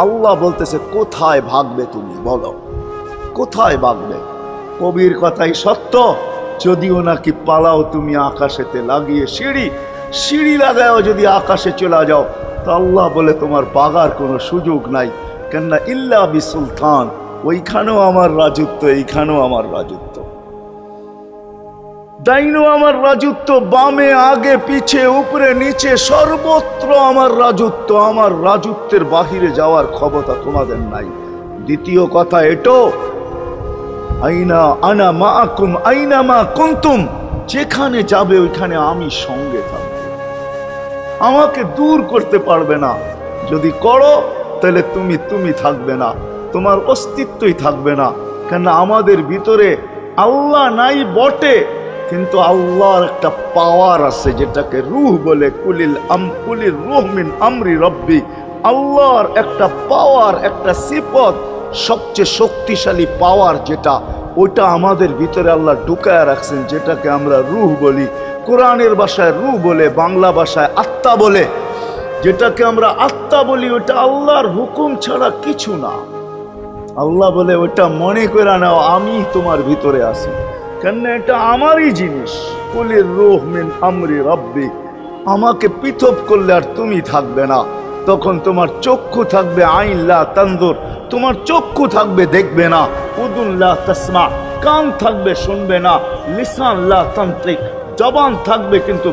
আল্লাহ বলতেছে কোথায় ভাগবে তুমি বলো, কোথায় ভাগবে? কবির কথাই সত্য, যদিও নাকি পালাও তুমি আকাশেতে লাগিয়ে সিঁড়ি লাগাও, যদি আকাশে চলে যাও তো আল্লাহ বলে তোমার পাগার কোনো সুযোগ নাই। কেননা ইল্লা বি সুলতান, ওইখানেও আমার রাজত্ব, এইখানেও আমার রাজত্ব, ডাইনো আমার রাজত্ব, বামে আগে পিছে উপরে নিচে সর্বত্র আমার রাজত্ব। আমার রাজত্বের বাহিরে যাওয়ার ক্ষমতা তোমাদের নাই। দ্বিতীয় কথা এটো, আইনা আনা মাআকুম আইনা মা কুনতুম, যেখানে যাবে ওইখানে আমি সঙ্গে থাকবো, আমাকে দূর করতে পারবে না। যদি করো তাহলে তুমি থাকবে না, তোমার অস্তিত্বই থাকবে না। কেন আমাদের ভিতরে আল্লাহ নাই বটে, কিন্তু আল্লাহর একটা পাওয়ার আছে যেটাকে রূহ বলে। কুলির রূহ মিন আমরি রব্বি, আল্লাহর একটা পাওয়ার, একটা সিফত, সবচেয়ে শক্তিশালী পাওয়ার যেটা, ওইটা আমাদের ভিতরে আল্লাহ ঢুকায় রাখছেন, যেটাকে আমরা রূহ বলি। কোরআনের ভাষায় রূহ বলে, বাংলা ভাষায় আত্মা বলে। যেটাকে আমরা আত্মা বলি ওটা আল্লাহর হুকুম ছাড়া কিছু না। আল্লাহ বলে ওটা মনে করে নাও আমি তোমার ভিতরে আছি, কেন এটা আমারই জিনিস। কুলির রূহ মিন আমরি রব্বি, আমাকে পৃথক করলে আর তুমি থাকবে না। তখন তোমার চক্ষু থাকবে আইন লা তানজুর, তোমার চক্ষু থাকবে দেখবে না। উদুন লা তাসমা, কান থাকবে শুনবে না। লিসান লা তানতিক, জবান থাকবে কিন্তু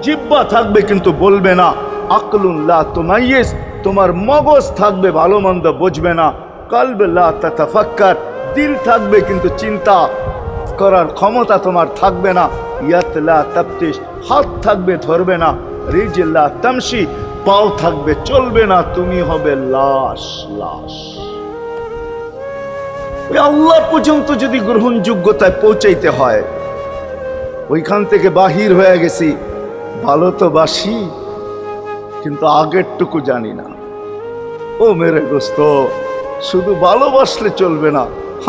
জিহ্বা থাকবে কিন্তু বলবে না। আকলুন লা তুমাইয়িজ, তোমার মগজ থাকবে ভালো মন্দ বুঝবে না। কলব লা তাতাফাক্কার, দিল থাকবে কিন্তু চিন্তা করার ক্ষমতা তোমার থাকবে না। ইয়াত লা তাফতিশ, হাত থাকবে ধরবে না। রিজল লা তামশি, পাও থাকবে চলবে না। তুমি হবে লাশ। ওই আল্লাহ পর্যন্ত যদি গ্রহণযোগ্যতায় পৌঁছাইতে হয়, ওইখান থেকে বাহির হয়ে গেছি। ভালো তো বাসি, কিন্তু আগেরটুকু জানি না। ও মেরে দোস্ত, শুধু ভালোবাসলে চলবে না।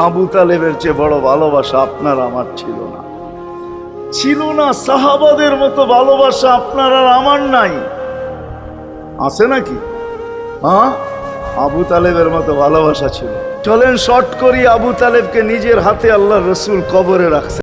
আবু তালেবের চেয়ে বড় ভালোবাসা আপনার আমার ছিল না। সাহাবাদের মতো ভালোবাসা আপনার আর আমার নাই। আছে নাকি? হ্যাঁ, আবু তালেবের মতো ভালোবাসা ছিল। চলেন শর্ট করি, আবু তালেবকে নিজের হাতে আল্লাহ রসুল কবরে রাখছে।